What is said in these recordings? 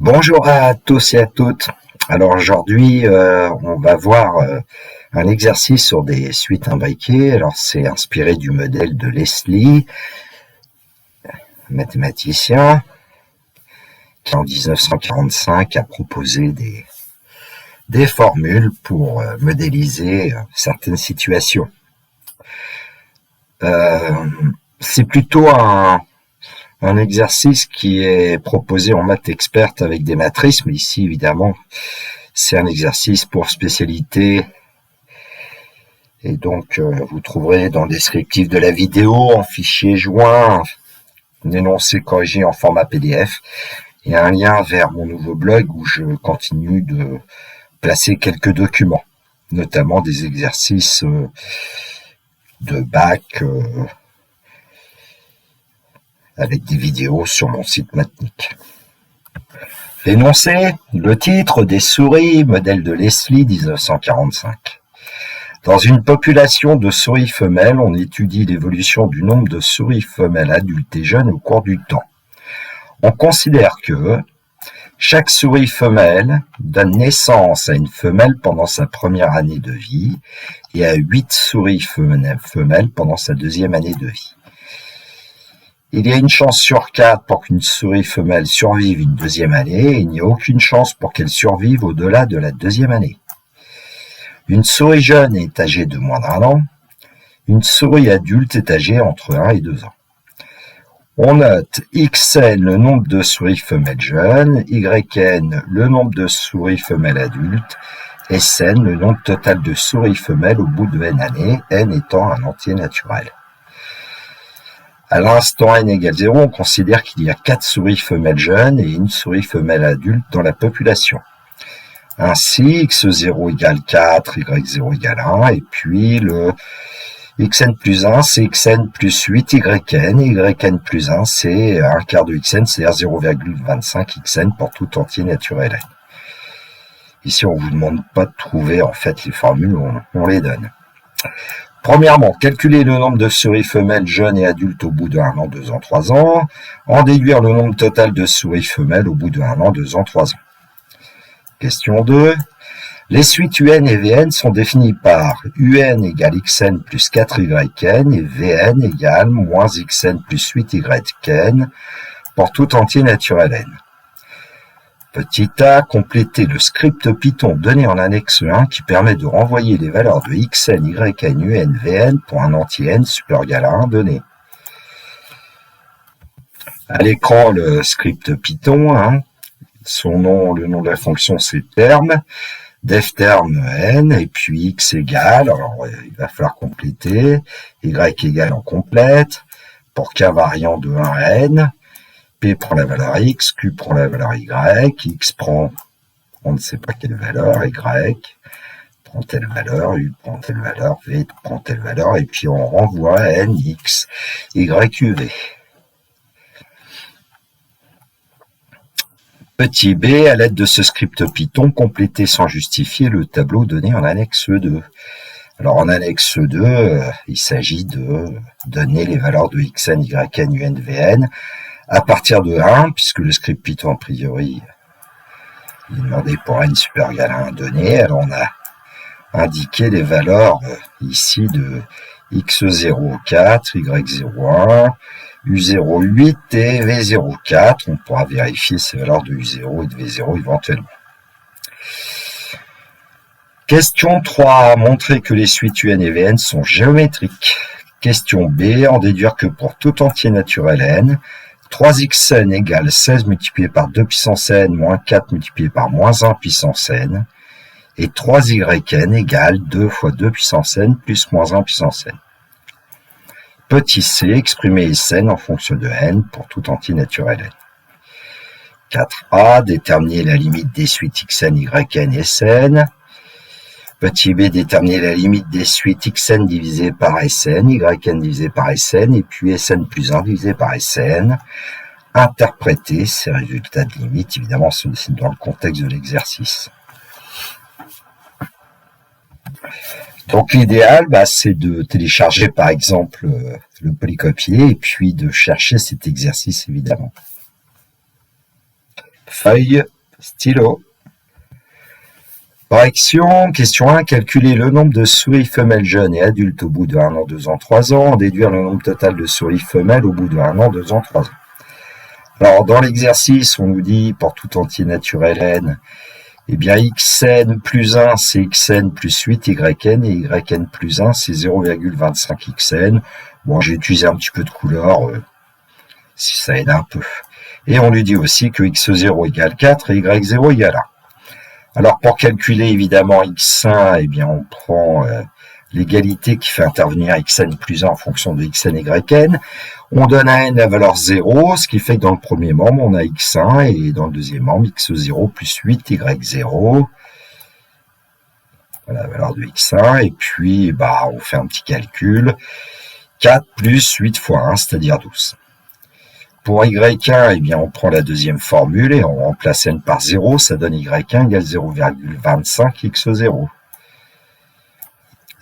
Bonjour à tous et à toutes. Alors aujourd'hui, on va voir un exercice sur des suites imbriquées. Alors c'est inspiré du modèle de Leslie, mathématicien, qui en 1945 a proposé des formules pour modéliser certaines situations. C'est plutôt un exercice qui est proposé en maths experte avec des matrices, mais ici, évidemment, c'est un exercice pour spécialité. Et donc, vous trouverez dans le descriptif de la vidéo, en fichier joint, un énoncé corrigé en format PDF, et un lien vers mon nouveau blog où je continue de placer quelques documents, notamment des exercices de bac, avec des vidéos sur mon site Matnik. L'énoncé, le titre, des souris, modèle de Leslie 1945. Dans une population de souris femelles, on étudie l'évolution du nombre de souris femelles adultes et jeunes au cours du temps. On considère que chaque souris femelle donne naissance à une femelle pendant sa première année de vie et à 8 souris femelles pendant sa deuxième année de vie. Il y a une chance sur 4 pour qu'une souris femelle survive une deuxième année et il n'y a aucune chance pour qu'elle survive au-delà de la deuxième année. Une souris jeune est âgée de moins d'1 an. Une souris adulte est âgée entre 1 et 2 ans. On note Xn le nombre de souris femelles jeunes, Yn le nombre de souris femelles adultes, et Sn le nombre total de souris femelles au bout de n années, n étant un entier naturel. À l'instant n égale 0, on considère qu'il y a 4 souris femelles jeunes et une souris femelle adulte dans la population. Ainsi, x0 égale 4, y0 égale 1, et puis le xn plus 1, c'est xn plus 8 yn plus 1, c'est un quart de xn, c'est-à-dire 0,25 xn pour tout entier naturel n. Ici, on vous demande pas de trouver en fait les formules, on les donne. Premièrement, calculer le nombre de souris femelles jeunes et adultes au bout de 1 an, 2 ans, 3 ans. En déduire le nombre total de souris femelles au bout de 1 an, 2 ans, 3 ans. Question 2. Les suites UN et VN sont définies par UN égale XN plus 4YN et VN égale moins XN plus 8YN pour tout entier naturel N. Petit a, compléter le script Python donné en annexe 1 qui permet de renvoyer les valeurs de xn, yn, un, vn pour un entier n supérieur ou égal à 1 donné. À l'écran, le script Python, son nom, le nom de la fonction c'est terme, def terme n, et puis x égale, alors il va falloir compléter, y égale en complète, pour k variant de 1 à n, P prend la valeur X, Q prend la valeur Y, X prend, on ne sait pas quelle valeur, Y prend telle valeur, U prend telle valeur, V prend telle valeur, et puis on renvoie N, X, Y, U, V. Petit b, à l'aide de ce script Python, compléter sans justifier le tableau donné en annexe 2. Alors en annexe 2, il s'agit de donner les valeurs de xn, yn, un, vn, à partir de 1, puisque le script Python, a priori, il est demandé pour n supérieur ou égal à 1 donné. Alors, on a indiqué les valeurs ici de x04, y01, u08 et v04. On pourra vérifier ces valeurs de u0 et de v0 éventuellement. Question 3. Montrer que les suites UN et Vn sont géométriques. Question B. En déduire que pour tout entier naturel n, 3xn égale 16 multiplié par 2 puissance n moins 4 multiplié par moins 1 puissance n, et 3yn égale 2 fois 2 puissance n plus moins 1 puissance n. Petit c, exprimer Sn en fonction de n pour tout entier naturel n. 4a, déterminer la limite des suites xn, yn et Sn. Petit b, déterminer la limite des suites xn divisé par Sn, yn divisé par Sn, et puis Sn plus 1 divisé par Sn. Interpréter ces résultats de limite, évidemment, c'est dans le contexte de l'exercice. Donc l'idéal, c'est de télécharger par exemple le polycopier et puis de chercher cet exercice, évidemment. feuille, stylo. Correction, question 1, calculer le nombre de souris femelles jeunes et adultes au bout de 1 an, 2 ans, 3 ans, déduire le nombre total de souris femelles au bout de 1 an, 2 ans, 3 ans. Alors, dans l'exercice, on nous dit, pour tout entier naturel n, eh bien, xn plus 1, c'est xn plus 8 yn, et yn plus 1, c'est 0,25 xn. Bon, j'ai utilisé un petit peu de couleur, si ça aide un peu. Et on lui dit aussi que x0 égale 4 et y0 égale 1. Alors, pour calculer, évidemment, x1, eh bien, on prend l'égalité qui fait intervenir xn plus 1 en fonction de xn et yn. On donne à n la valeur 0, ce qui fait que dans le premier membre, on a x1, et dans le deuxième membre, x0 plus 8 y0. Voilà la valeur de x1, et puis, on fait un petit calcul. 4 plus 8 fois 1, c'est-à-dire 12. Pour y1, eh bien, on prend la deuxième formule et on remplace n par 0, ça donne y1 égale 0,25 x0.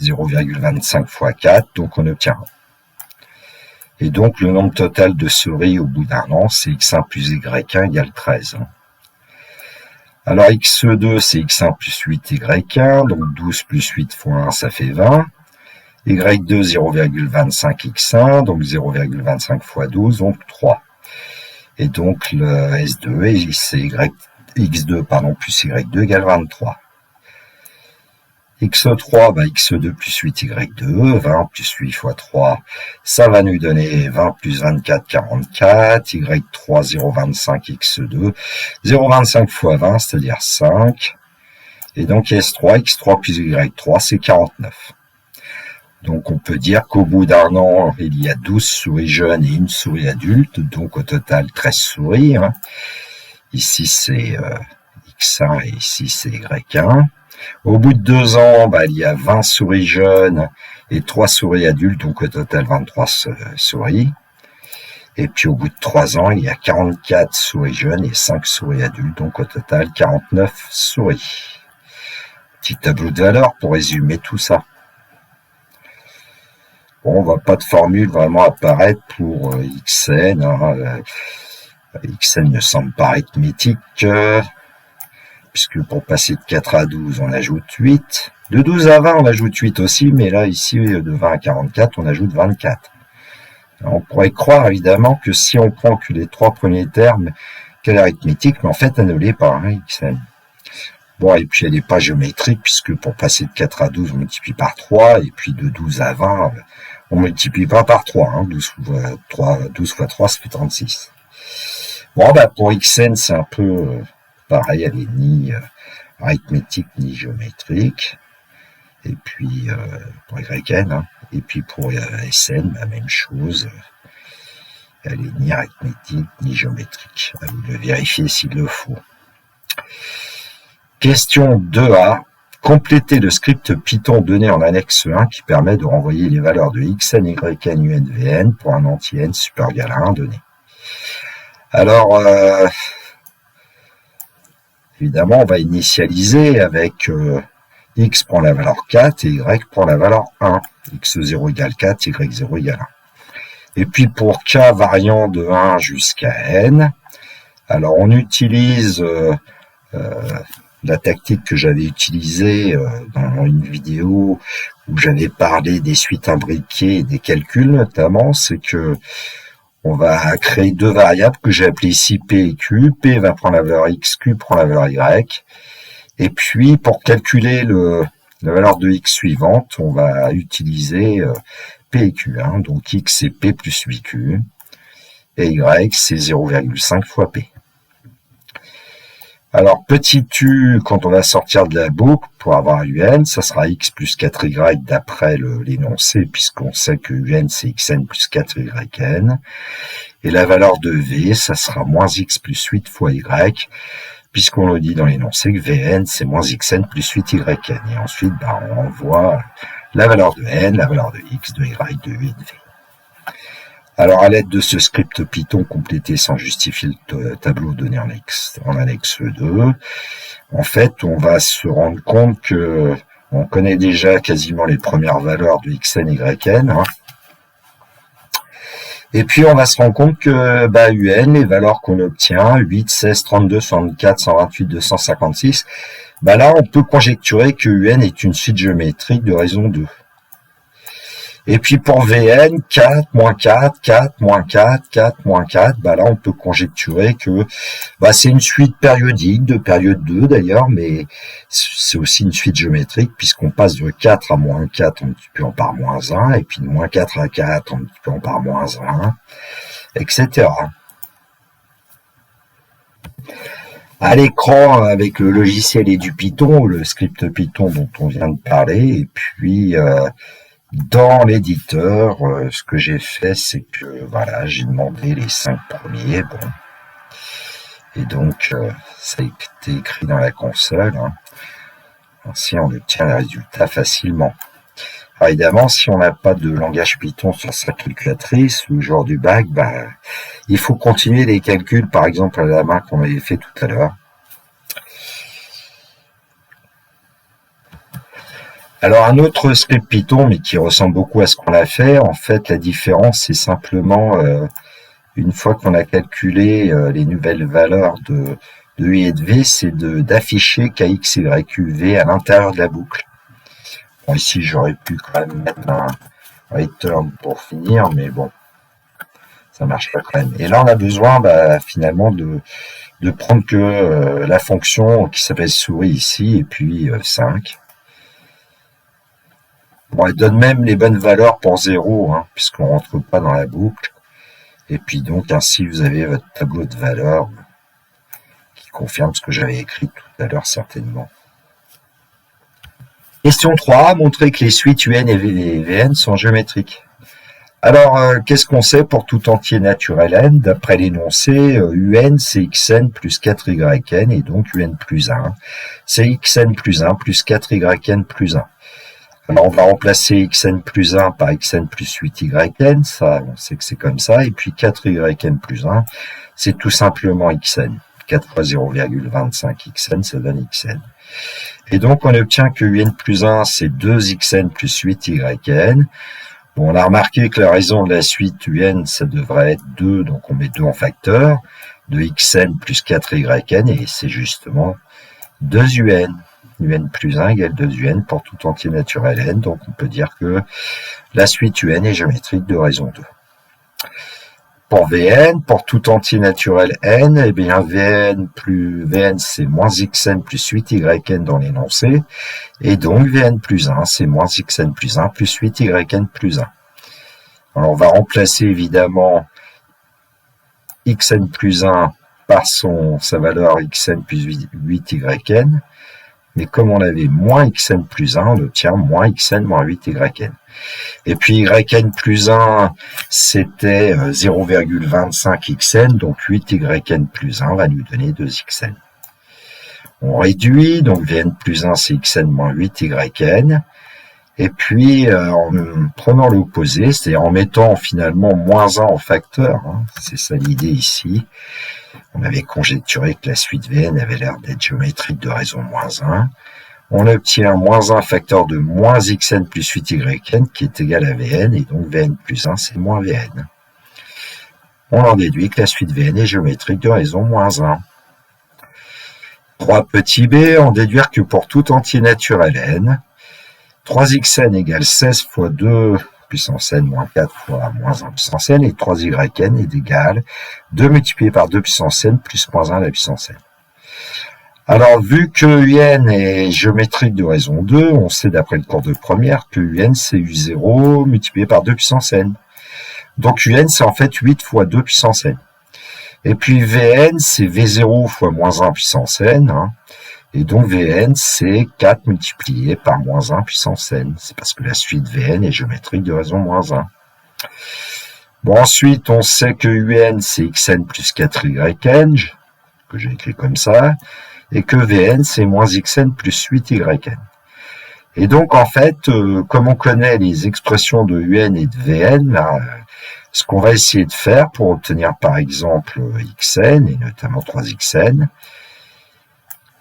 0,25 fois 4, donc on obtient 1. Et donc, le nombre total de souris au bout d'un an, c'est x1 plus y1 égale 13. Alors, x2, c'est x1 plus 8 y1, donc 12 plus 8 fois 1, ça fait 20. y2, 0,25 x1, donc 0,25 fois 12, donc 3. Et donc, le S2, c'est x2 plus y2 égale 23. x3, x2 plus 8 y2, 20 plus 8 fois 3, ça va nous donner 20 plus 24, 44, y3, 0,25 x2, 0,25 fois 20, c'est-à-dire 5, et donc S3, x3 plus y3, c'est 49. Donc, on peut dire qu'au bout d'un an, il y a 12 souris jeunes et une souris adulte, donc au total 13 souris. Ici, c'est x1 et ici, c'est y1. Au bout de 2 ans, il y a 20 souris jeunes et 3 souris adultes, donc au total 23 souris. Et puis, au bout de 3 ans, il y a 44 souris jeunes et 5 souris adultes, donc au total 49 souris. Petit tableau de valeur pour résumer tout ça. Bon, on ne voit pas de formule vraiment apparaître pour xn. Xn me semble pas arithmétique, puisque pour passer de 4 à 12, on ajoute 8. De 12 à 20, on ajoute 8 aussi, mais là, ici, de 20 à 44, on ajoute 24. Alors, on pourrait croire, évidemment, que si on prend que les 3 premiers termes, qu'elle est arithmétique, mais en fait, elle ne l'est pas, xn. Bon, et puis elle n'est pas géométrique, puisque pour passer de 4 à 12, on multiplie par 3, et puis de 12 à 20, on multiplie pas par 3, 12 fois 3, ça fait 36. Bon, pour xn, c'est un peu pareil, elle est ni arithmétique, ni géométrique. Et puis, pour yn, et puis pour sn, même chose, elle est ni arithmétique, ni géométrique. À vous de le vérifier s'il le faut. Question 2a. Complétez le script Python donné en annexe 1 qui permet de renvoyer les valeurs de xn, yn, un, vn pour un entier n supérieur égal à 1 donné. Alors, évidemment, on va initialiser avec x prend la valeur 4 et y prend la valeur 1. x0 égale 4, y0 égale 1. Et puis pour k variant de 1 jusqu'à n, alors on utilise la tactique que j'avais utilisée dans une vidéo où j'avais parlé des suites imbriquées et des calculs notamment, c'est que on va créer 2 variables que j'ai appelées ici P et Q. P va prendre la valeur X, Q prend la valeur Y. Et puis, pour calculer la valeur de X suivante, on va utiliser P et Q. Donc, X, c'est P plus 8Q. Et Y, c'est 0,5 fois P. Alors, petit u, quand on va sortir de la boucle, pour avoir un, ça sera x plus 4y d'après l'énoncé, puisqu'on sait que un, c'est xn plus 4yn. Et la valeur de v, ça sera moins x plus 8 fois y, puisqu'on le dit dans l'énoncé que vn, c'est moins xn plus 8yn. Et ensuite, on envoie la valeur de n, la valeur de x, de y, de u et de v. Alors, à l'aide de ce script Python complété sans justifier le tableau donné en annexe 2, en fait, on va se rendre compte que on connaît déjà quasiment les premières valeurs de xn et yn. Et puis on va se rendre compte que UN, les valeurs qu'on obtient, 8, 16, 32, 64, 128, 256, là on peut conjecturer que UN est une suite géométrique de raison 2. Et puis pour Vn, 4, moins 4, 4, moins 4, 4, moins 4, là on peut conjecturer que c'est une suite périodique, de période 2 d'ailleurs, mais c'est aussi une suite géométrique puisqu'on passe de 4 à moins 4 en multipliant par moins 1, et puis de moins 4 à 4 en multipliant par moins 1, etc. À l'écran, avec le logiciel et du Python, le script Python dont on vient de parler, et puis dans l'éditeur, ce que j'ai fait, c'est que j'ai demandé les 5 premiers, et donc ça a été écrit dans la console. Ainsi, on obtient les résultats facilement. Alors évidemment, si on n'a pas de langage Python sur sa calculatrice ou genre du bac, il faut continuer les calculs, par exemple à la main qu'on avait fait tout à l'heure. Alors un autre script Python, mais qui ressemble beaucoup à ce qu'on a fait, en fait la différence c'est simplement une fois qu'on a calculé les nouvelles valeurs de U et de V, c'est d'afficher KX, Y, U, V à l'intérieur de la boucle. Bon, ici j'aurais pu quand même mettre un return pour finir, mais bon, ça marche pas quand même. Et là on a besoin finalement de prendre que la fonction qui s'appelle souris ici, et puis 5. Elle donne même les bonnes valeurs pour 0, puisqu'on rentre pas dans la boucle. Et puis donc, ainsi, vous avez votre tableau de valeurs qui confirme ce que j'avais écrit tout à l'heure, certainement. Question 3, montrer que les suites UN et Vn sont géométriques. Alors, qu'est-ce qu'on sait pour tout entier naturel n? D'après l'énoncé, UN, c'est xn plus 4yn, et donc UN plus 1. C'est xn plus 1 plus 4yn plus 1. Alors, on va remplacer xn plus 1 par xn plus 8yn, ça, on sait que c'est comme ça, et puis 4yn plus 1, c'est tout simplement xn. 4 fois 0,25 xn, ça donne xn. Et donc, on obtient que un plus 1, c'est 2xn plus 8yn. Bon, on a remarqué que la raison de la suite un, ça devrait être 2, donc on met 2 en facteur, de xn plus 4yn, et c'est justement 2un. Un plus 1 égale 2un pour tout entier naturel n, donc on peut dire que la suite un est géométrique de raison 2. Pour Vn, pour tout entier naturel n, eh bien Vn c'est moins xn plus 8yn dans l'énoncé, et donc Vn plus 1 c'est moins xn plus 1 plus 8yn plus 1. Alors on va remplacer évidemment xn plus 1 par sa valeur xn plus 8yn, mais comme on avait moins xn plus 1, on obtient moins xn moins 8yn. Et puis yn plus 1, c'était 0,25 xn, donc 8yn plus 1 va nous donner 2xn. On réduit, donc Vn plus 1, c'est xn moins 8yn. Et puis, en prenant l'opposé, c'est-à-dire en mettant finalement moins 1 en facteur, c'est ça l'idée ici. On avait conjecturé que la suite Vn avait l'air d'être géométrique de raison moins 1. On obtient moins 1 facteur de moins xn plus 8yn qui est égal à Vn, et donc Vn plus 1 c'est moins Vn. On en déduit que la suite Vn est géométrique de raison moins 1. 3 petit b, on déduit que pour tout entier naturel n, 3xn égale 16 fois 2 puissance n moins 4 fois moins 1 puissance n, et 3yn est égal 2 multiplié par 2 puissance n plus moins 1 à la puissance n. Alors, vu que un est géométrique de raison 2, on sait d'après le cours de première que un c'est u0 multiplié par 2 puissance n. Donc un c'est en fait 8 fois 2 puissance n. Et puis Vn c'est V0 fois moins 1 puissance n, et donc Vn c'est 4 multiplié par moins 1 puissance n. C'est parce que la suite Vn est géométrique de raison moins 1. Bon, ensuite on sait que un c'est xn plus 4yn, que j'ai écrit comme ça, et que Vn c'est moins xn plus 8yn. Et donc en fait, comme on connaît les expressions de un et de Vn, ce qu'on va essayer de faire pour obtenir par exemple xn, et notamment 3xn,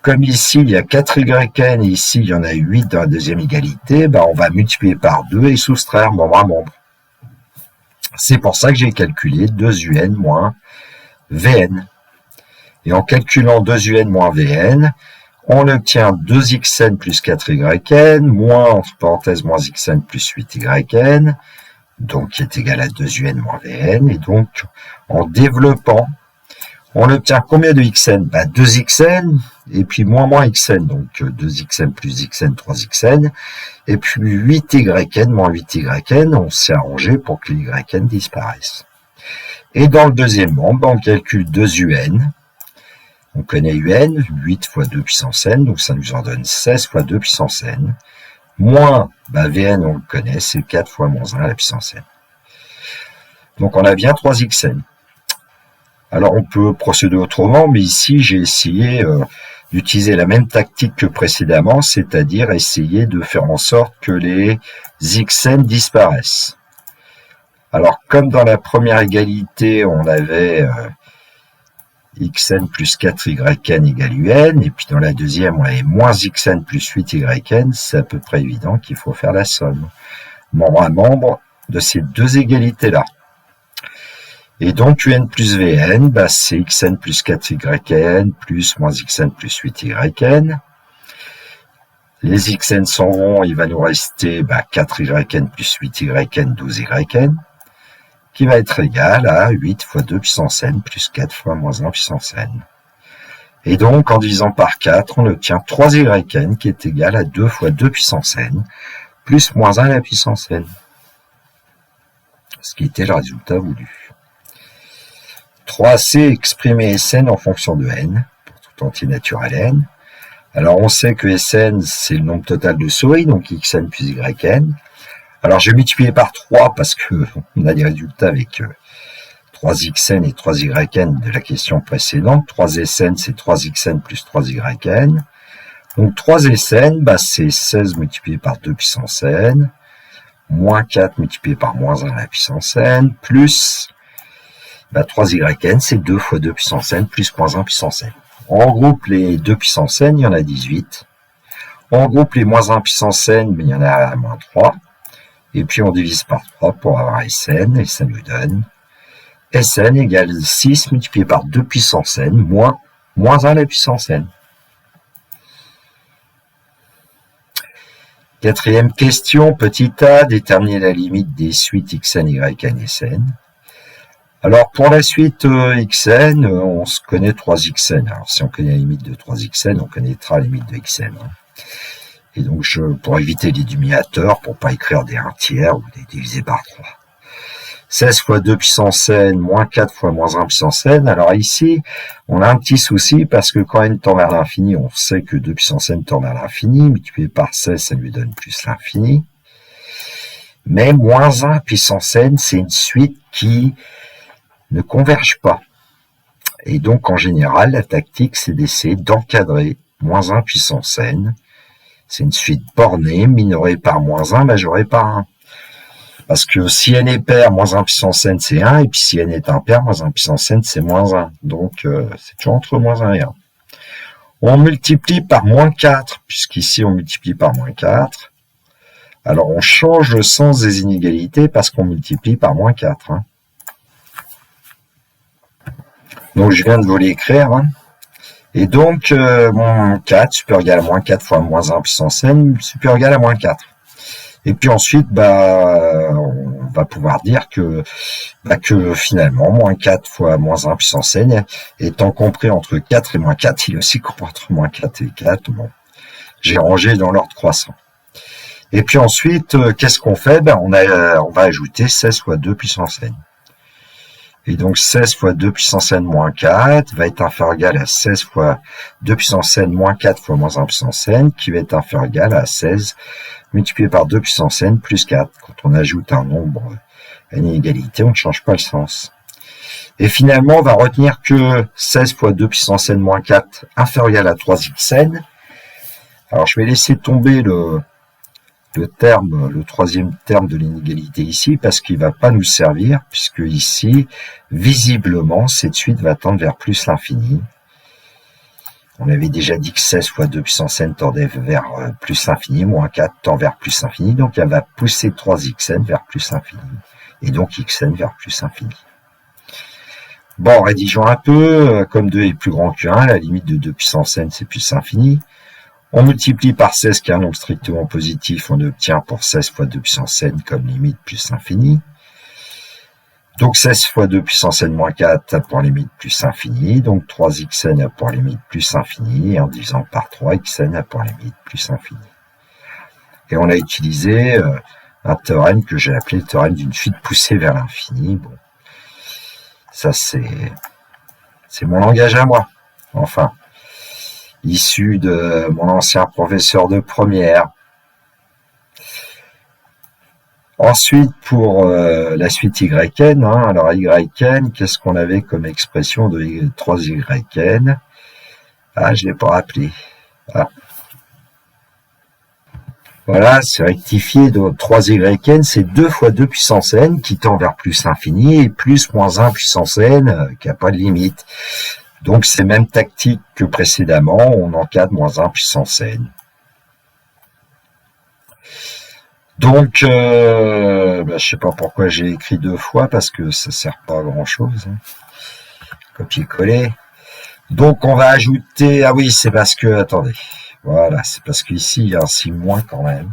comme ici il y a 4yn et ici il y en a 8 dans la deuxième égalité, on va multiplier par 2 et soustraire membre à membre. C'est pour ça que j'ai calculé 2un moins Vn. Et en calculant 2un moins Vn, on obtient 2xn plus 4yn, moins, entre parenthèses, moins xn plus 8yn, donc qui est égal à 2un moins Vn. Et donc, en développant, on obtient combien de xn? 2xn, et puis moins xn, donc 2xn plus xn, 3xn, et puis 8yn moins 8yn, on s'est arrangé pour que les yn disparaissent. Et dans le deuxième membre, on calcule 2un, on connaît un, 8 fois 2 puissance n, donc ça nous en donne 16 fois 2 puissance n, moins, Vn on le connaît, c'est 4 fois moins 1 à la puissance n. Donc on a bien 3xn. Alors on peut procéder autrement, mais ici j'ai essayé d'utiliser la même tactique que précédemment, c'est-à-dire essayer de faire en sorte que les xn disparaissent. Alors comme dans la première égalité, on avait xn plus 4yn égale un, et puis dans la deuxième, on avait moins xn plus 8yn, c'est à peu près évident qu'il faut faire la somme, membre à membre, de ces deux égalités-là. Et donc, un plus Vn, c'est xn plus 4yn plus moins xn plus 8yn. Les xn s'en vont, il va nous rester 4yn plus 8yn, 12yn, qui va être égal à 8 fois 2 puissance n plus 4 fois moins 1 puissance n. Et donc, en divisant par 4, on obtient 3yn qui est égal à 2 fois 2 puissance n plus moins 1 à la puissance n. Ce qui était le résultat voulu. 3c exprimer Sn en fonction de n, pour tout entier naturel n. Alors on sait que Sn c'est le nombre total de souris, donc xn plus yn. Alors je vais multiplier par 3 parce que on a des résultats avec 3xn et 3yn de la question précédente. 3Sn c'est 3xn plus 3yn. Donc 3Sn, c'est 16 multiplié par 2 puissance n, moins 4 multiplié par moins 1 à la puissance n, plus 3yn, c'est 2 fois 2 puissance n plus moins 1 puissance n. On regroupe les 2 puissance n, il y en a 18. On regroupe les moins 1 puissance n, mais il y en a moins 3. Et puis on divise par 3 pour avoir Sn, et ça nous donne Sn égale 6 multiplié par 2 puissance n, moins 1 à la puissance n. Quatrième question, petit a, déterminer la limite des suites xn, yn et Sn. Alors, pour la suite xn, on se connaît 3xn. Alors, si on connaît la limite de 3xn, on connaîtra la limite de xn. Et donc, pour éviter les diminuateurs, pour pas écrire des 1 tiers ou des divisés par 3. 16 fois 2 puissance n, moins 4 fois moins 1 puissance n. Alors ici, on a un petit souci parce que quand n tend vers l'infini, on sait que 2 puissance n tend vers l'infini. Multiplié par 16, ça lui donne plus l'infini. Mais moins 1 puissance n, c'est une suite qui ne convergent pas. Et donc, en général, la tactique, c'est d'essayer d'encadrer moins 1 puissance n. C'est une suite bornée, minorée par moins 1, majorée par 1. Parce que si n est pair, moins 1 puissance n, c'est 1, et puis si n est impair, moins 1 puissance n, c'est moins 1. Donc, c'est toujours entre moins 1 et 1. On multiplie par moins 4, puisqu'ici, on multiplie par moins 4. Alors, on change le sens des inégalités parce qu'on multiplie par moins 4. Donc, je viens de vous l'écrire. Et donc, moins 4, supérieur égal à moins 4 fois moins 1 puissance n, supérieur égal à moins 4. Et puis ensuite, on va pouvoir dire que finalement, moins 4 fois moins 1 puissance n étant compris entre 4 et moins 4, il est aussi compris entre moins 4 et 4. Bon, j'ai rangé dans l'ordre croissant. Et puis ensuite, qu'est-ce qu'on fait? On va ajouter 16 fois 2 puissance n. Et donc 16 fois 2 puissance n moins 4 va être inférieur égal à 16 fois 2 puissance n moins 4 fois moins 1 puissance n, qui va être inférieur égal à 16 multiplié par 2 puissance n plus 4. Quand on ajoute un nombre à une inégalité, on ne change pas le sens. Et finalement, on va retenir que 16 fois 2 puissance n moins 4 inférieur égal à 3xn. Alors je vais laisser tomber le troisième terme de l'inégalité ici, parce qu'il ne va pas nous servir, puisque ici, visiblement, cette suite va tendre vers plus l'infini. On avait déjà dit que 16 fois 2 puissance n tendait vers plus l'infini, moins 4 tend vers plus l'infini, donc elle va pousser 3xn vers plus l'infini, et donc xn vers plus l'infini. Bon, rédigeons un peu, comme 2 est plus grand que 1, la limite de 2 puissance n c'est plus l'infini. On multiplie par 16 qui est un nombre strictement positif, on obtient pour 16 fois 2 puissance n comme limite plus l'infini. Donc 16 fois 2 puissance n moins 4 a pour limite plus infini, donc 3xn a pour limite plus infini, et en divisant par 3, xn a pour limite plus infini. Et on a utilisé un théorème que j'ai appelé le théorème d'une fuite poussée vers l'infini. Bon, ça c'est mon langage à moi, enfin, issu de mon ancien professeur de première. Ensuite, pour la suite yn, alors yn, qu'est-ce qu'on avait comme expression de 3yn? Ah, je ne l'ai pas rappelé. Ah. Voilà, c'est rectifié. Donc 3yn, c'est 2 fois 2 puissance n qui tend vers plus infini et plus moins 1 puissance n qui n'a pas de limite. Donc c'est même tactique que précédemment, on encadre moins 1 puissance n. Donc, je sais pas pourquoi j'ai écrit 2 fois, parce que ça sert pas à grand chose. Copier-coller. Donc, on va ajouter, ah oui, c'est parce que, attendez, voilà, c'est parce qu'ici, il y a un signe moins quand même.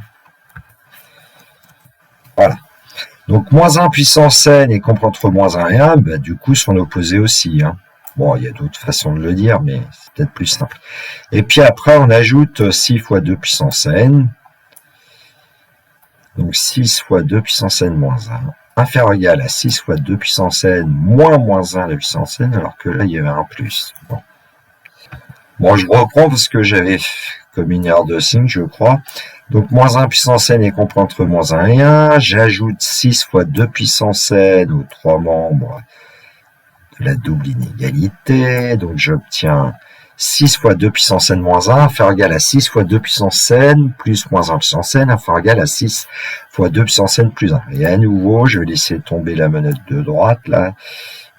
Voilà. Donc, moins 1 puissance n et qu'on prend entre moins 1 et 1, bah, du coup, son opposé aussi. Bon, il y a d'autres façons de le dire, mais c'est peut-être plus simple. Et puis après, on ajoute 6 fois 2 puissance n. Donc 6 fois 2 puissance n moins 1, inférieur ou égal à 6 fois 2 puissance n moins 1 de puissance n, alors que là, il y avait un plus. Bon, je reprends parce que j'avais comme une erreur de signe, je crois. Donc, moins 1 puissance n est compris entre moins 1 et 1. J'ajoute 6 fois 2 puissance n aux 3 membres de la double inégalité. Donc, j'obtiens 6 fois 2 puissance n moins 1, inférieur égal à 6 fois 2 puissance n, plus moins 1 puissance n, inférieur égal à 6 fois 2 puissance n plus 1. Et à nouveau, je vais laisser tomber la manette de droite, là,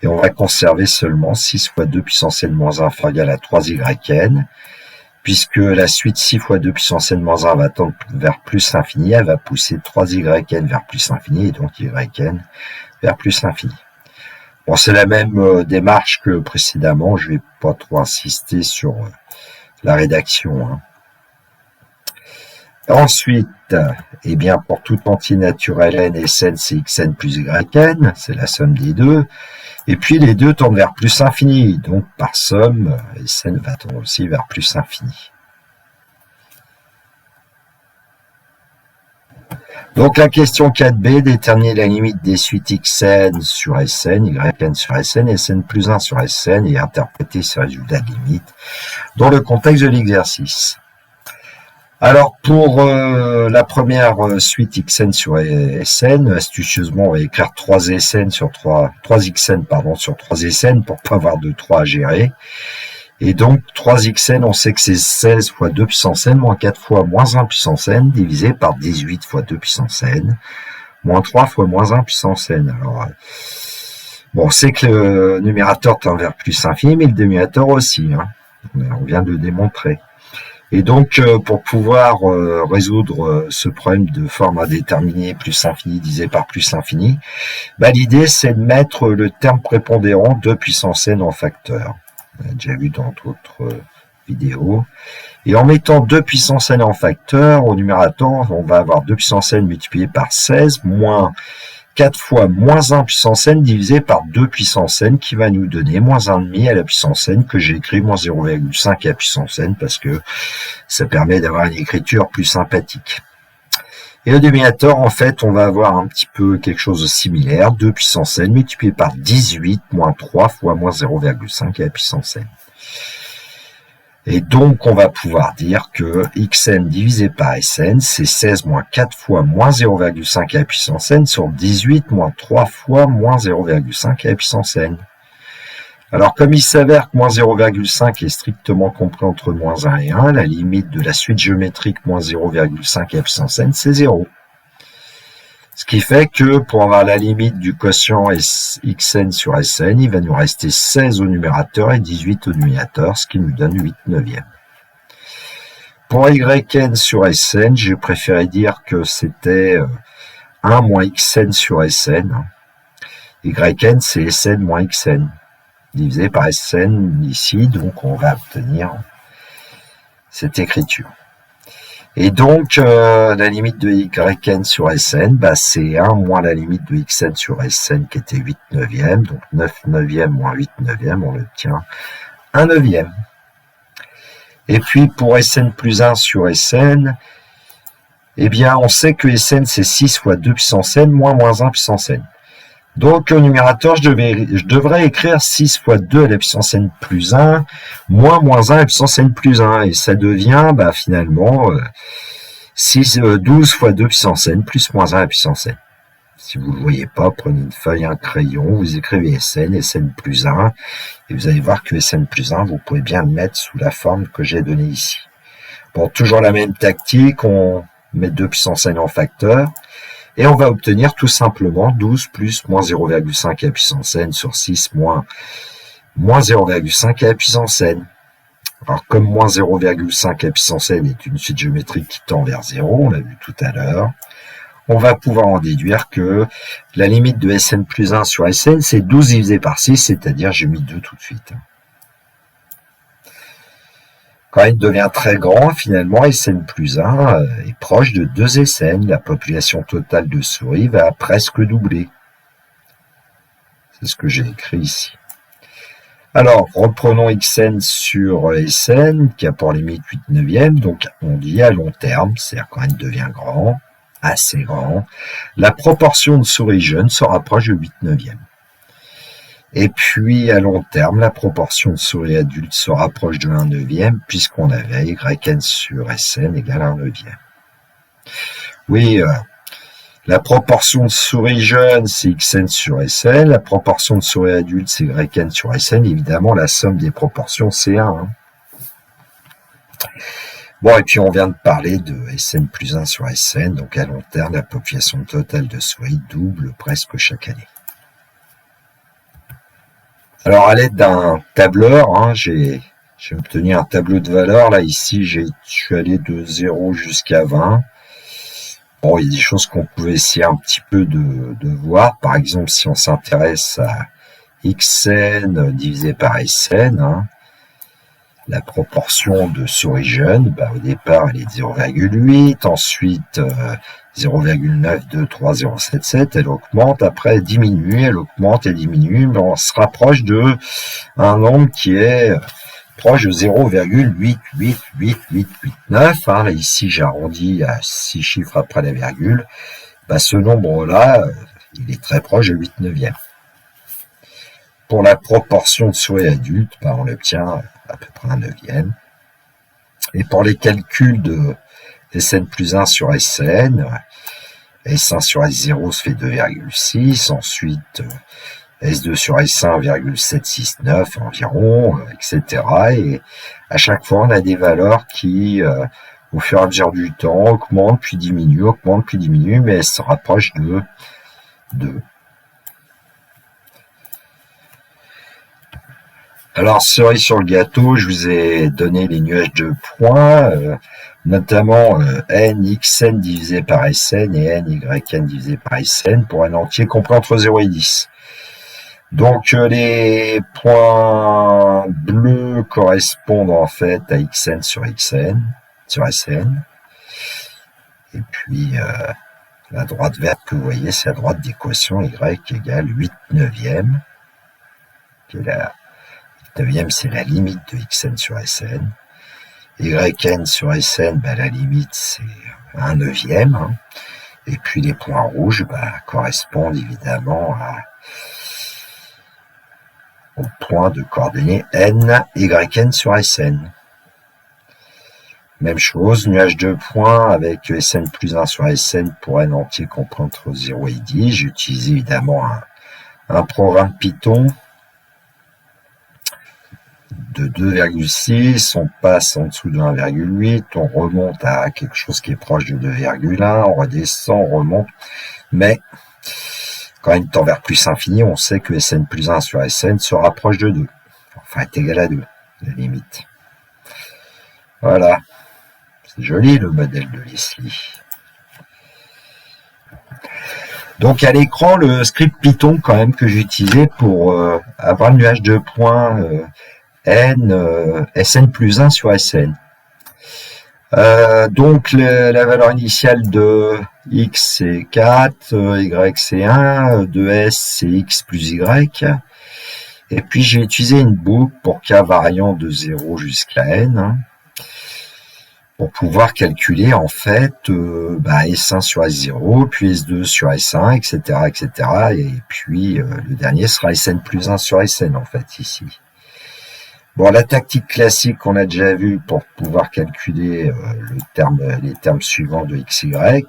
et on va conserver seulement 6 fois 2 puissance n moins 1, inférieur égal à 3yn, puisque la suite 6 fois 2 puissance n moins 1 va tendre vers plus l'infini, elle va pousser 3yn vers plus l'infini, et donc yn vers plus l'infini. Bon, c'est la même démarche que précédemment, je vais pas trop insister sur la rédaction. Ensuite, eh bien, pour tout entier naturel n et Sn, c'est xn plus yn, c'est la somme des deux. Et puis, les deux tendent vers plus infini, donc par somme, Sn va tendre aussi vers plus infini. Donc la question 4b, déterminer la limite des suites xn sur Sn, yn sur Sn, Sn plus 1 sur Sn et interpréter ce résultat de limite dans le contexte de l'exercice. Alors pour la première suite xn sur Sn, astucieusement on va écrire 3xn sur 3xn sur 3Sn pour pas avoir de 3 à gérer. Et donc, 3xn, on sait que c'est 16 fois 2 puissance n, moins 4 fois moins 1 puissance n, divisé par 18 fois 2 puissance n, moins 3 fois moins 1 puissance n. Alors, bon, on sait que le numérateur tend vers plus infini, mais le dénominateur aussi. On vient de le démontrer. Et donc, pour pouvoir résoudre ce problème de forme indéterminée plus infini divisé par plus infini, l'idée, c'est de mettre le terme prépondérant 2 puissance n en facteur. On a déjà vu dans d'autres vidéos. Et en mettant 2 puissance n en facteur, au numérateur, on va avoir 2 puissance n multiplié par 16, moins 4 fois moins 1 puissance n divisé par 2 puissance n, qui va nous donner moins 1,5 à la puissance n, que j'ai écrit moins 0,5 à la puissance n, parce que ça permet d'avoir une écriture plus sympathique. Et au dénominateur, en fait, on va avoir un petit peu quelque chose de similaire, 2 puissance n multiplié par 18 moins 3 fois moins 0,5 à la puissance n. Et donc, on va pouvoir dire que xn divisé par Sn, c'est 16 moins 4 fois moins 0,5 à la puissance n sur 18 moins 3 fois moins 0,5 à la puissance n. Alors, comme il s'avère que moins 0,5 est strictement compris entre moins 1 et 1, la limite de la suite géométrique moins 0,5 à la puissance n, c'est 0. Ce qui fait que pour avoir la limite du quotient xn sur Sn, il va nous rester 16 au numérateur et 18 au dénominateur, ce qui nous donne 8 neuvièmes. Pour yn sur Sn, j'ai préféré dire que c'était 1 moins xn sur Sn. Yn, c'est Sn moins xn, divisé par Sn ici, donc on va obtenir cette écriture. Et donc, la limite de yn sur Sn, c'est 1 moins la limite de xn sur Sn qui était 8 neuvièmes, donc 9 neuvièmes moins 8 neuvièmes, on obtient 1 neuvième. Et puis, pour Sn plus 1 sur Sn, eh bien, on sait que Sn, c'est 6 fois 2 puissance n moins 1 puissance n. Donc, au numérateur, je devrais écrire 6 fois 2 à la puissance n plus 1, moins 1 à la puissance n plus 1. Et ça devient, finalement, 12 fois 2 puissance n plus moins 1 à la puissance n. Si vous ne le voyez pas, prenez une feuille, un crayon, vous écrivez Sn plus 1, et vous allez voir que Sn plus 1, vous pouvez bien le mettre sous la forme que j'ai donnée ici. Bon, toujours la même tactique, on met 2 puissance n en facteur, et on va obtenir tout simplement 12 plus moins 0,5 à la puissance n sur 6 moins 0,5 à la puissance n. Alors, comme moins 0,5 à la puissance n est une suite géométrique qui tend vers 0, on l'a vu tout à l'heure, on va pouvoir en déduire que la limite de Sn plus 1 sur Sn, c'est 12 divisé par 6, c'est-à-dire j'ai mis 2 tout de suite. Quand il devient très grand, finalement, Sn plus 1 est proche de 2 Sn. La population totale de souris va presque doubler. C'est ce que j'ai écrit ici. Alors, reprenons xn sur Sn, qui a pour limite 8 neuvièmes. Donc, on dit à long terme, c'est-à-dire quand n devient grand, assez grand, la proportion de souris jeunes se rapproche de 8 neuvièmes. Et puis, à long terme, la proportion de souris adultes se rapproche de 1 neuvième, puisqu'on avait yn sur Sn égale 1 neuvième. Oui, la proportion de souris jeunes, c'est xn sur Sn. La proportion de souris adultes, c'est yn sur Sn. Évidemment, la somme des proportions, c'est 1. Bon, et puis on vient de parler de Sn plus 1 sur Sn. Donc, à long terme, la population totale de souris double presque chaque année. Alors, à l'aide d'un tableur, j'ai obtenu un tableau de valeurs. Là, ici, je suis allé de 0 jusqu'à 20. Bon, il y a des choses qu'on pouvait essayer un petit peu de voir. Par exemple, si on s'intéresse à xn divisé par Sn, la proportion de souris jeunes, au départ, elle est de 0,8. Ensuite, 0,923,077, elle augmente, après elle diminue, elle augmente et diminue, mais on se rapproche de un nombre qui est proche de 0,888889. Là, ici, j'arrondis à 6 chiffres après la virgule. Ce nombre-là, il est très proche de 8 neuvièmes. Pour la proportion de souris adultes, on l'obtient à peu près 1 neuvième. Et pour les calculs de Sn plus 1 sur Sn, S1 sur S0 se fait 2,6, ensuite S2 sur S1, 1,769 environ, etc. Et à chaque fois, on a des valeurs qui, au fur et à mesure du temps, augmentent puis diminuent, mais elles se rapprochent de 2. Alors, cerise sur le gâteau, je vous ai donné les nuages de points, notamment n xn divisé par Sn et n yn divisé par Sn pour un entier compris entre 0 et 10. Donc, les points bleus correspondent en fait à xn sur Sn. Et puis, la droite verte que vous voyez, c'est la droite d'équation y égale 8 neuvièmes, qui est la 9e, c'est la limite de xn sur Sn. Yn sur Sn, la limite, c'est 1 neuvième. Et puis les points rouges correspondent évidemment au point de coordonnées n, yn sur Sn. Même chose, nuage de points avec Sn plus 1 sur Sn pour n entier compris entre 0 et 10. J'ai utilisé évidemment un programme Python de 2,6, on passe en dessous de 1,8, on remonte à quelque chose qui est proche de 2,1, on redescend, on remonte, mais quand il tend vers plus infini, on sait que Sn plus 1 sur Sn se rapproche de 2, enfin est égal à 2, la limite. Voilà, c'est joli le modèle de Leslie. Donc à l'écran, le script Python quand même que j'utilisais pour avoir le nuage de points Sn plus 1 sur Sn. Donc la valeur initiale de x c'est 4, y c'est 1, de s c'est x plus y. Et puis j'ai utilisé une boucle pour k variant de 0 jusqu'à n. Hein, pour pouvoir calculer en fait S1 sur S0, puis S2 sur S1, etc., etc. Et puis le dernier sera Sn plus 1 sur Sn en fait ici. Bon, la tactique classique qu'on a déjà vue pour pouvoir calculer les termes suivants de x, y,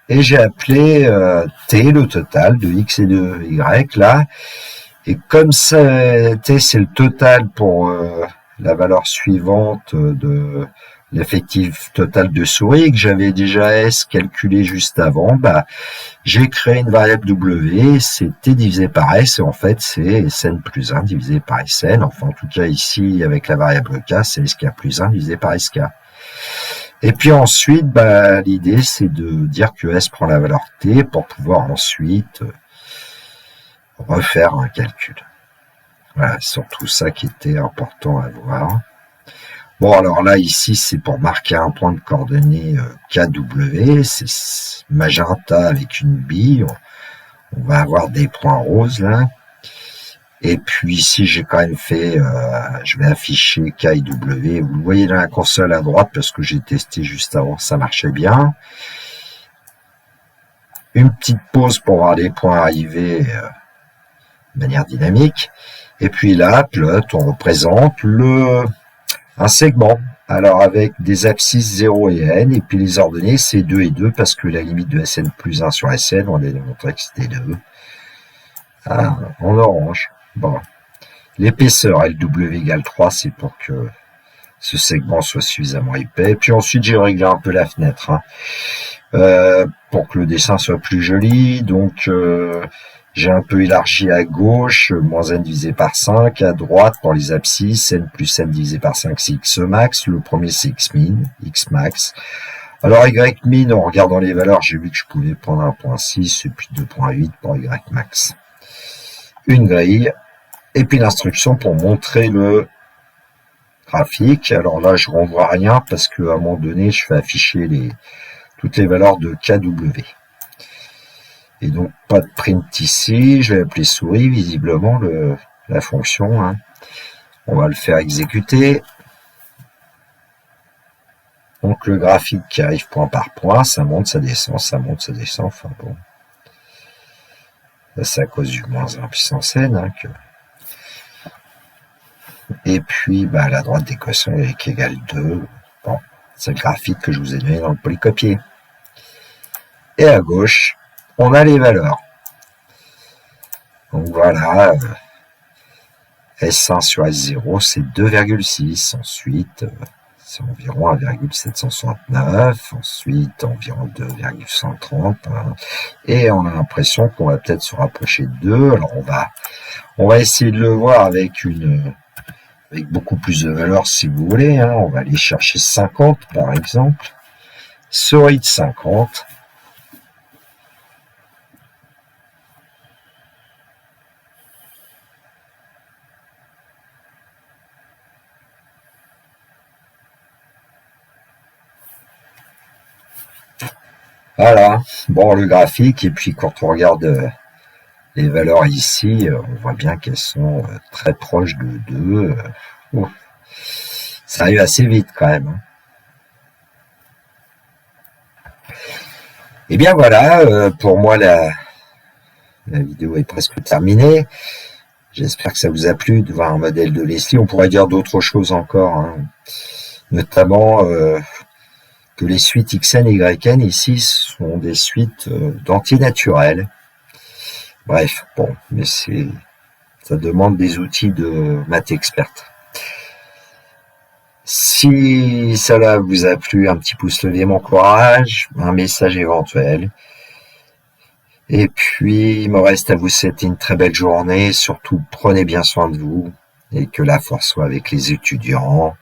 et j'ai appelé t le total de x et de y là, et comme ça, t c'est le total pour la valeur suivante de l'effectif total de souris, et que j'avais déjà S calculé juste avant, j'ai créé une variable W, c'est T divisé par S, et en fait, c'est Sn plus 1 divisé par Sn, enfin, en tout cas, ici, avec la variable K, c'est Sk plus 1 divisé par Sk. Et puis ensuite, l'idée, c'est de dire que S prend la valeur T pour pouvoir ensuite refaire un calcul. Voilà, surtout ça qui était important à voir. Bon, alors là, ici, c'est pour marquer un point de coordonnées KW, c'est magenta avec une bille, on va avoir des points roses là, et puis ici, j'ai quand même fait, je vais afficher K et W, vous le voyez dans la console à droite, parce que j'ai testé juste avant, ça marchait bien. Une petite pause pour voir les points arriver de manière dynamique, et puis là, plot, on représente un segment, alors avec des abscisses 0 et n, et puis les ordonnées c'est 2 et 2, parce que la limite de Sn plus 1 sur Sn, on a démontré que c'était 2. En orange. Bon. L'épaisseur LW égale 3, c'est pour que ce segment soit suffisamment épais. Et puis ensuite, j'ai réglé un peu la fenêtre, pour que le dessin soit plus joli. Donc, j'ai un peu élargi à gauche, moins n divisé par 5, à droite pour les abscisses, n plus n divisé par 5 c'est x max, le premier c'est x min, x max. Alors y min, en regardant les valeurs, j'ai vu que je pouvais prendre 1.6 et puis 2.8 pour y max. Une grille, et puis l'instruction pour montrer le graphique. Alors là, je renvoie rien parce qu'à un moment donné, je fais afficher toutes les valeurs de KW. Et donc, pas de print ici, je vais appeler souris, visiblement, la fonction. Hein. On va le faire exécuter. Donc, le graphique qui arrive point par point, ça monte, ça descend, ça monte, ça descend. Enfin bon. C'est à cause du moins 1 puissance n. Hein, Et puis, la droite des quotients est égale 2. Bon, c'est le graphique que je vous ai donné dans le polycopier. Et à gauche, on a les valeurs. Donc voilà, S1 sur S0, c'est 2,6. Ensuite, c'est environ 1,769. Ensuite, environ 2,130. Hein. Et on a l'impression qu'on va peut-être se rapprocher de 2. Alors, on va essayer de le voir avec beaucoup plus de valeurs si vous voulez. Hein. On va aller chercher 50, par exemple. Souris de 50. Voilà, bon le graphique, et puis quand on regarde les valeurs ici, on voit bien qu'elles sont très proches de 2. Ça arrive assez vite quand même. Hein. Et bien voilà, pour moi la vidéo est presque terminée. J'espère que ça vous a plu de voir un modèle de Leslie. On pourrait dire d'autres choses encore, hein. Notamment que les suites xn et yn ici sont des suites d'entiers naturels. Bref, bon, mais ça demande des outils de maths experte. Si cela vous a plu, un petit pouce levé m'encourage, un message éventuel. Et puis, il me reste à vous souhaiter une très belle journée. Surtout, prenez bien soin de vous et que la force soit avec les étudiants.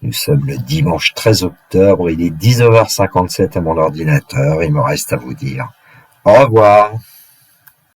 Nous sommes le dimanche 13 octobre, il est 19h57 à mon ordinateur. Il me reste à vous dire au revoir.